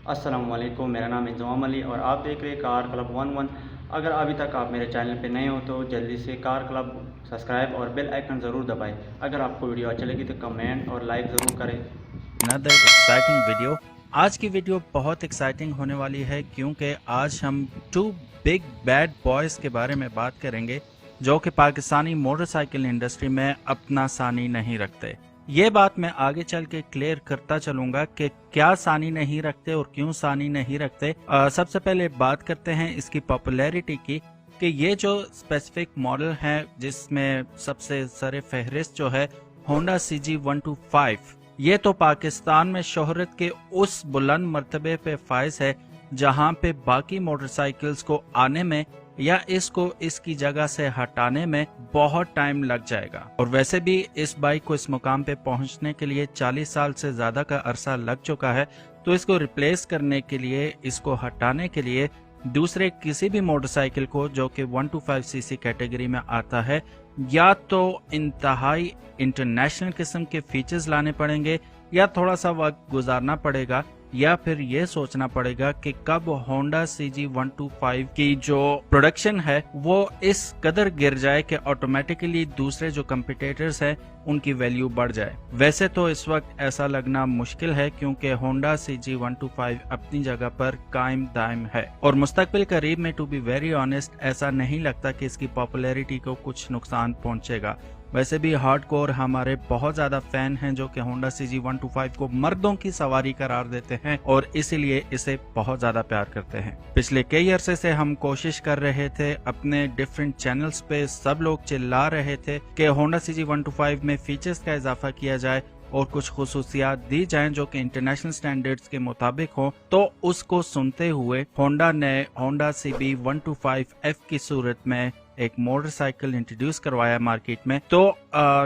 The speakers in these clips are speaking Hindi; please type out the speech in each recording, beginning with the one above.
अस्सलामुअलैकुम, मेरा नाम इंज़माम अली और आप देख रहे हैं कार क्लब 11। अगर अभी तक आप मेरे चैनल पे नए हो तो जल्दी से कार क्लब सब्सक्राइब और बेल आइकन ज़रूर दबाएं। अगर आपको वीडियो अच्छी लगी तो कमेंट और लाइक ज़रूर करें। Another exciting video. आज की वीडियो बहुत एक्साइटिंग होने वाली है क्योंकि आज हम टू बिग बैड बॉयज़ के बारे में बात करेंगे जो कि पाकिस्तानी मोटरसाइकिल इंडस्ट्री में अपना सानी नहीं रखते। ये बात मैं आगे चल के क्लियर करता चलूंगा कि क्या सानी नहीं रखते और क्यों सानी नहीं रखते। सबसे पहले बात करते हैं इसकी पॉपुलैरिटी की कि ये जो स्पेसिफिक मॉडल है जिसमें सबसे सरे फहरिस्त जो है होंडा CG125, ये तो पाकिस्तान में शोहरत के उस बुलंद मर्तबे पे फायज है जहां पे बाकी मोटरसाइकिल्स को आने में या इसको इसकी जगह से हटाने में बहुत टाइम लग जाएगा। और वैसे भी इस बाइक को इस मुकाम पे पहुंचने के लिए 40 साल से ज्यादा का अरसा लग चुका है, तो इसको रिप्लेस करने के लिए, इसको हटाने के लिए दूसरे किसी भी मोटरसाइकिल को जो कि 125cc कैटेगरी में आता है या तो इंतहाई इंटरनेशनल किस्म के फीचर्स लाने पड़ेंगे या थोड़ा सा वक्त गुजारना पड़ेगा या फिर ये सोचना पड़ेगा कि कब होंडा CG125 की जो प्रोडक्शन है वो इस कदर गिर जाए कि ऑटोमेटिकली दूसरे जो कंपटीटर्स हैं उनकी वैल्यू बढ़ जाए। वैसे तो इस वक्त ऐसा लगना मुश्किल है क्योंकि होंडा CG125 अपनी जगह पर कायम दायम है और मुस्तकबिल करीब में, टू बी वेरी ऑनेस्ट, ऐसा नहीं लगता कि इसकी पॉपुलैरिटी को कुछ नुकसान पहुंचेगा। वैसे भी हार्डकोर हमारे बहुत ज्यादा फैन हैं जो कि होंडा CG125 को मर्दों की सवारी करार देते हैं और इसीलिए इसे बहुत ज्यादा प्यार करते हैं। पिछले कई अरसे से हम कोशिश कर रहे थे, अपने डिफरेंट चैनल्स पे सब लोग चिल्ला रहे थे कि होंडा CG125 में फीचर्स का इजाफा किया जाए और कुछ खुसूसियात दी जाएं जो कि इंटरनेशनल स्टैंडर्ड्स के मुताबिक हो। तो उसको सुनते हुए होंडा ने होंडा CB125F की सूरत में एक मोटरसाइकिल इंट्रोड्यूस करवाया मार्केट में। तो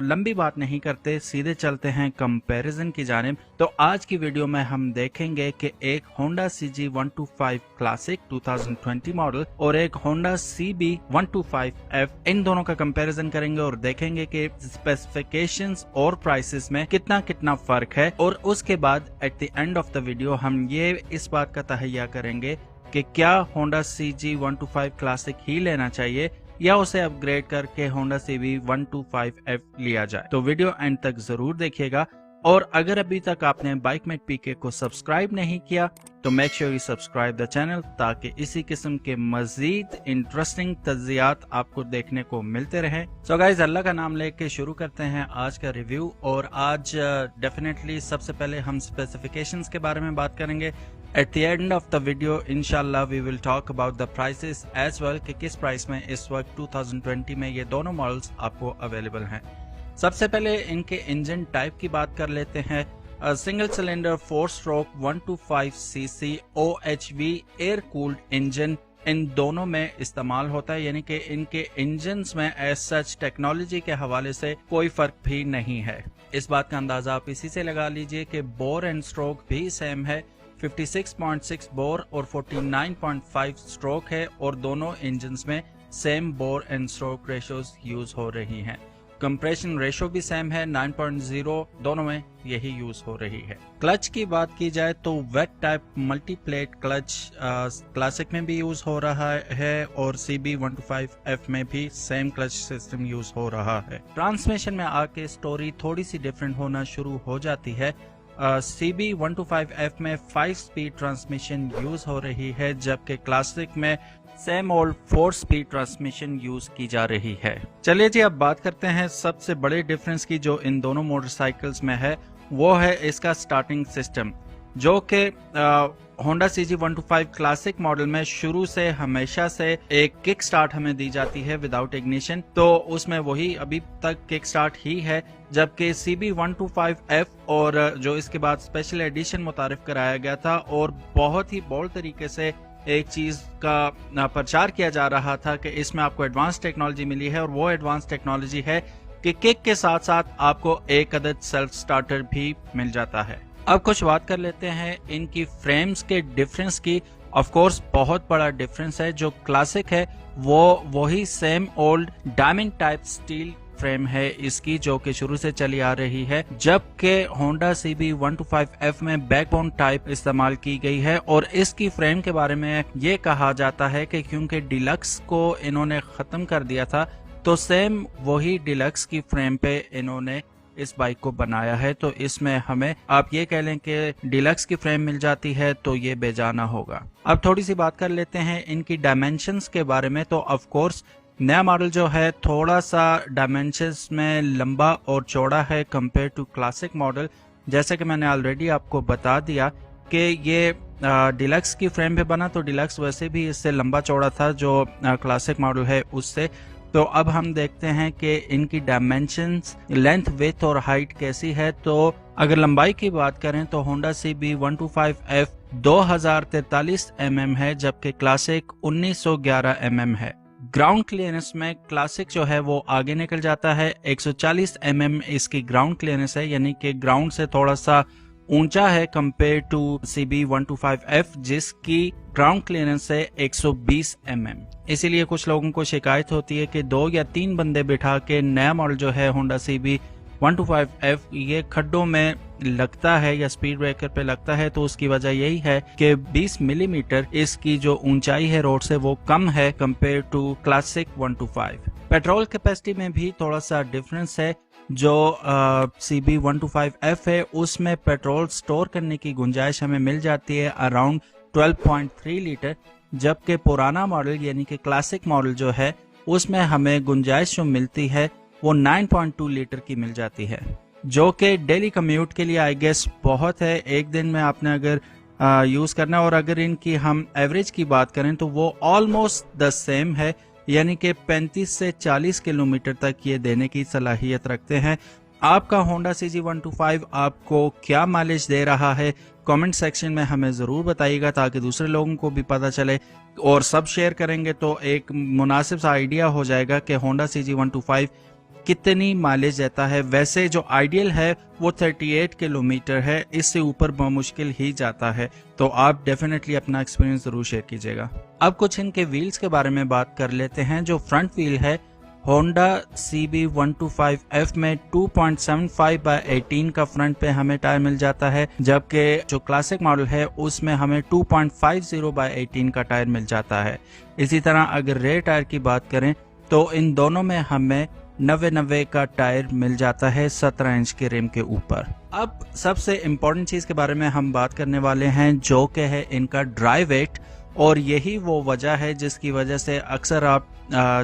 लंबी बात नहीं करते, सीधे चलते हैं कंपैरिजन की जानिब। तो आज की वीडियो में हम देखेंगे कि एक होंडा CG125 क्लासिक 2020 मॉडल और एक होंडा CB125F, इन दोनों का कंपैरिजन करेंगे और देखेंगे कि स्पेसिफिकेशंस और प्राइसेस में कितना कितना फर्क है। और उसके बाद at the end of the video हम ये इस बात का तहैया करेंगे कि क्या होंडा CG125 क्लासिक ही लेना चाहिए या उसे अपग्रेड करके होंडा CB125F लिया जाए। तो वीडियो एंड तक जरूर देखिएगा और अगर अभी तक आपने बाइकमेट PK को सब्सक्राइब नहीं किया तो make sure you subscribe the channel ताकि इसी किस्म के मजीद इंटरेस्टिंग तज्जियात आपको देखने को मिलते रहें। सो गाइस, अल्लाह का नाम लेके शुरू करते हैं आज का रिव्यू। और आज डेफिनेटली सबसे पहले हम स्पेसिफिकेशंस के बारे में बात करेंगे। At the end of the video, इंशाल्लाह we will talk about the prices as well कि किस प्राइस में इस वक्त 2020 में ये दोनों मॉडल्स आपको अवेलेबल हैं। सबसे पहले इनके इंजन टाइप की बात कर लेते हैं। Single cylinder 4 stroke 125cc OHV air cooled engine इन दोनों में इस्तेमाल होता है, यानी कि इनके इंजन्स में एज सच टेक्नोलॉजी के हवाले से कोई फर्क भी नहीं है। इस बात का अंदाजा आप इसी से लगा लीजिए कि बोर एंड स्ट्रोक भी सेम है। 56.6 बोर और 49.5 स्ट्रोक है और दोनों इंजन्स में same bore and stroke ratios use हो रही हैं। कंप्रेशन रेशियो भी सेम है, 9.0 दोनों में यही यूज हो रही है। क्लच की बात की जाए तो wet type multiplate clutch classic में भी यूज हो रहा है और CB125F में भी सेम क्लच सिस्टम यूज हो रहा है। ट्रांसमिशन में आके स्टोरी थोड़ी सी डिफरेंट होना शुरू हो जाती है। CB125F में 5 स्पीड ट्रांसमिशन यूज हो रही है जबकि क्लासिक में same old 4 speed transmission use की जा रही है। चलिए जी, अब बात करते हैं सबसे बड़े डिफरेंस की जो इन दोनों मोटरसाइकिल्स में है, वो है इसका स्टार्टिंग सिस्टम, जो कि होंडा CG125 क्लासिक मॉडल में शुरू से हमेशा से एक किक स्टार्ट हमें दी जाती है विदाउट इग्निशन, तो उसमें वही अभी तक किक स्टार्ट ही है। जबकि CB125F और जो इसके बाद स्पेशल एडिशन मुतारिफ कराया गया था और बहुत ही बोल्ड तरीके से एक चीज का प्रचार किया जा रहा था कि इसमें आपको एडवांस टेक्नोलॉजी मिली है और वो एडवांस टेक्नोलॉजी है कि किक के साथ साथ आपको एक अदद सेल्फ स्टार्टर भी मिल जाता है। अब कुछ बात कर लेते हैं इनकी फ्रेम्स के डिफरेंस की। ऑफ कोर्स बहुत बड़ा डिफरेंस है। जो क्लासिक है वो वही same old diamond type steel frame है इसकी, जो कि शुरू से चली आ रही है, जबकि होंडा CB125F में बैकबोन टाइप इस्तेमाल की गई है। और इसकी फ्रेम के बारे में ये कहा जाता है कि क्योंकि डिलक्स को इन्होंने खत्म कर दिया था, तो सेम वही डिलक्स की फ्रेम पे इन्होंने इस बाइक को बनाया है। तो इसमें हमें आप ये कह लें कि डिलक्स की फ्रेम मिल जाती है तो ये बेजाना होगा। अब थोड़ी सी बात कर लेते हैं इनकी डायमेंशंस के बारे में। तो ऑफ कोर्स नया मॉडल जो है थोड़ा सा डायमेंशंस में लंबा और चौड़ा है कंपेयर टू क्लासिक मॉडल। जैसे कि मैंने ऑलरेडी आपको बता दिया कि ये डिलक्स की फ्रेम पे बना, तो डिलक्स वैसे भी इससे लंबा चौड़ा था जो क्लासिक मॉडल है उससे। तो अब हम देखते हैं कि इनकी डायमेंशंस, लेंथ, विड्थ और हाइट कैसी है। तो अगर लंबाई की बात करें तो होंडा CB125F 2043 mm है, जबकि क्लासिक 1911 mm है। ग्राउंड क्लियरेंस में क्लासिक जो है वो आगे निकल जाता है, 140 mm इसकी ग्राउंड क्लियरेंस है, यानी कि ग्राउंड से थोड़ा सा ऊंचा है कंपेयर टू CB125F जिसकी ग्राउंड क्लियरेंस है 120 mm। इसीलिए कुछ लोगों को शिकायत होती है कि 2 या 3 बंदे बिठा के नया मॉडल जो है होंडा CB125F ये खड्डों में लगता है या स्पीड ब्रेकर पे लगता है। तो उसकी वजह यही है कि 20 मिलीमीटर इसकी जो ऊंचाई है रोड से वो कम है compare to classic 125। Petrol capacity में भी थोड़ा सा डिफरेंस है। जो CB125F है उसमें पेट्रोल स्टोर करने की गुंजाइश हमें मिल जाती है अराउंड 12.3 लीटर, जबकि पुराना मॉडल यानी कि क्लासिक मॉडल जो है उसमें हमें गुंजाइश जो मिलती है वो 9.2 लीटर की मिल जाती है, जो कि डेली कम्यूट के लिए आई गेस बहुत है। एक दिन में आपने अगर यूज करना, और अगर इनकी हम एवरेज की बात करें तो वो ऑलमोस्ट द सेम है, यानी कि 35 से 40 किलोमीटर तक ये देने की सलाहियत रखते हैं। आपका होंडा CG125 आपको क्या माइलेज दे रहा है कमेंट सेक्शन में हमें ज़रूर बताइएगा, ताकि दूसरे लोगों को भी पता चले, और सब शेयर करेंगे तो एक मुनासिब सा आइडिया हो जाएगा कि होंडा CG125 कितनी माइलेज देता है। वैसे जो आइडियल है वो 38 किलोमीटर है, इससे ऊपर मुश्किल ही जाता है। तो आप डेफिनेटली अपना एक्सपीरियंस जरूर शेयर कीजिएगा। अब कुछ इनके व्हील्स के बारे में बात कर लेते हैं। जो फ्रंट व्हील है होंडा CB125F में 2.75/18 का फ्रंट पे हमें टायर मिल जाता है, जबकि जो क्लासिक मॉडल है उसमें हमें 2.50/18 का टायर मिल जाता है। इसी तरह अगर रेयर टायर की बात करें तो इन दोनों में हमें 90 का टायर मिल जाता है 17 इंच के रिम के ऊपर। अब सबसे इम्पोर्टेंट चीज के बारे में हम बात करने वाले हैं, जो कि है इनका ड्राइव वेट। और यही वो वजह है जिसकी वजह से अक्सर आप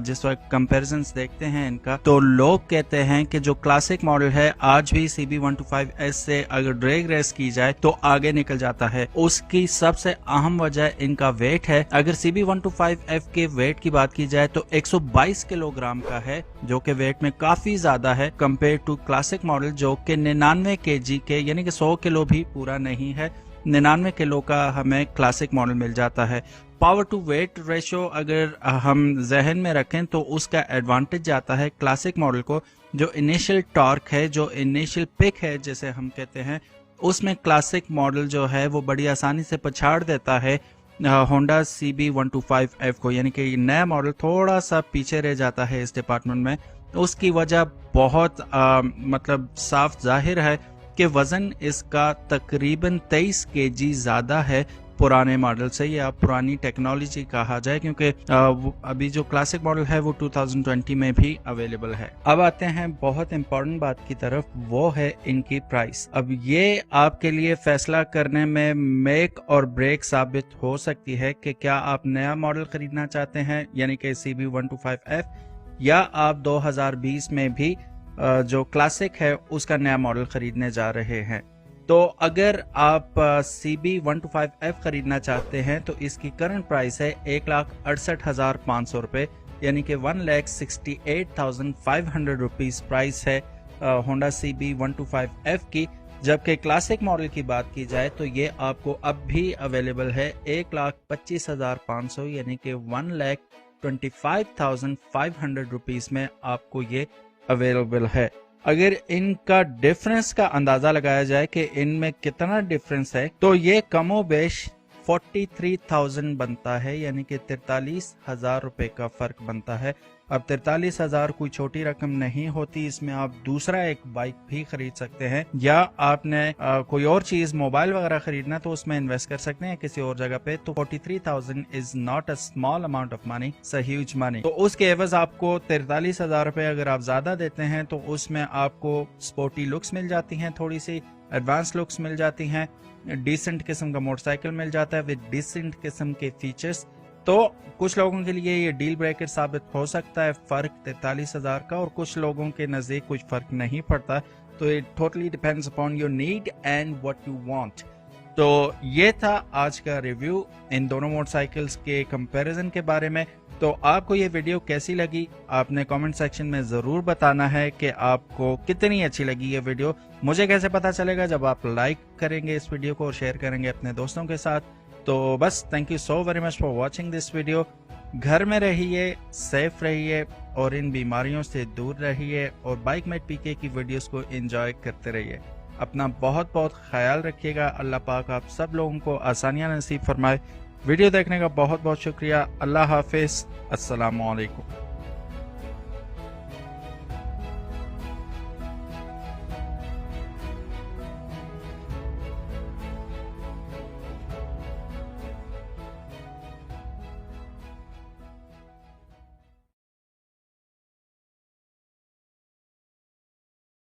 जिस वक्त कंपैरिजंस देखते हैं इनका, तो लोग कहते हैं कि जो क्लासिक मॉडल है आज भी CB125S से अगर ड्रैग रेस की जाए तो आगे निकल जाता है। उसकी सबसे अहम वजह इनका वेट है। अगर CB125F के वेट की बात की जाए तो 122 किलोग्राम का है, जो कि वेट में काफी ज्यादा है कंपेयर टू क्लासिक मॉडल जो कि 99 kg के, यानी कि 100 किलो भी पूरा नहीं है, 99 किलो का हमें क्लासिक मॉडल मिल जाता है। पावर टू वेट रेशो अगर हम जहन में रखें तो उसका एडवांटेज जाता है क्लासिक मॉडल को। जो इनिशियल टॉर्क है, जो इनिशियल पिक है जिसे हम कहते हैं, उसमें क्लासिक मॉडल जो है वो बड़ी आसानी से पछाड़ देता है होंडा CB125F को, यानी कि नया मॉडल थोड़ा सा पीछे रह जाता है इस डिपार्टमेंट में। उसकी वजह बहुत मतलब साफ जाहिर है कि वजन इसका तकरीबन 23 kg ज्यादा है पुराने मॉडल से, या पुरानी टेक्नोलॉजी कहा जाए, क्योंकि अभी जो क्लासिक मॉडल है वो 2020 में भी अवेलेबल है। अब आते हैं बहुत इंपॉर्टेंट बात की तरफ, वो है इनकी प्राइस। अब ये आपके लिए फैसला करने में मेक और ब्रेक साबित हो सकती है कि क्या आप नया मॉडल खरीदना चाहते हैं, यानी कि CB125F, या आप 2020 में भी जो क्लासिक है उसका नया मॉडल खरीदने जा रहे हैं। तो अगर आप CB125F खरीदना चाहते हैं तो इसकी करंट प्राइस है 1,68,500 रुपए, यानी कि 1,68,500 रुपीज प्राइस है होंडा CB125F की। जबकि क्लासिक मॉडल की बात की जाए तो ये आपको अब भी अवेलेबल है 1,25,500, यानी कि 1,25,500 रुपीज में आपको ये अवेलेबल है। अगर इनका डिफरेंस का अंदाजा लगाया जाए कि इनमें कितना डिफरेंस है, तो ये कमोबेश 43,000 बनता है, यानी कि 43,000 रुपए का फर्क बनता है अब 43,000 कोई छोटी रकम नहीं होती, इसमें आप दूसरा एक बाइक भी खरीद सकते हैं, या आपने कोई और चीज मोबाइल वगैरह खरीदना तो उसमें इन्वेस्ट कर सकते हैं किसी और जगह पे। तो 43,000 is not a small amount of money, it's a huge money. तो उसके एवज आपको 43,000 रुपए अगर आप ज्यादा देते हैं तो उसमें आपको स्पोर्टी लुक्स मिल जाती हैं, थोड़ी सी एडवांस लुक्स मिल जाती हैं, डिसेंट किस्म का मोटरसाइकिल मिल जाता है विद डिसेंट किस्म के फीचर्स। तो कुछ लोगों के लिए ये डील ब्रेकर साबित हो सकता है फर्क 43,000 का, और कुछ लोगों के नजदीक कुछ फर्क नहीं पड़ता। तो it totally depends upon your need and what you want. तो ये था आज का रिव्यू इन दोनों मोटरसाइकिल्स के कंपैरिजन के बारे में। तो आपको ये वीडियो कैसी लगी आपने कमेंट सेक्शन में ज़रूर बताना है कि आपको कितनी अच्छी लगी ये वीडियो। मुझे कैसे पता चलेगा? जब आप लाइक करेंगे इस वीडियो को और शेयर करेंगे अपने दोस्तों के साथ। तो बस thank you so very much for watching this video. घर में रहिए, सेफ रहिए और इन बीमारियों से दूर रहिए, और बाइक मेट पीके की वीडियोस को एंजॉय करते रहिए। अपना बहुत बहुत ख्याल रखिएगा। अल्लाह पाक आप सब लोगों को आसानियां नसीब फरमाए। वीडियो देखने का बहुत बहुत शुक्रिया। अल्लाह हाफिज। अस्सलामु अलैकुम।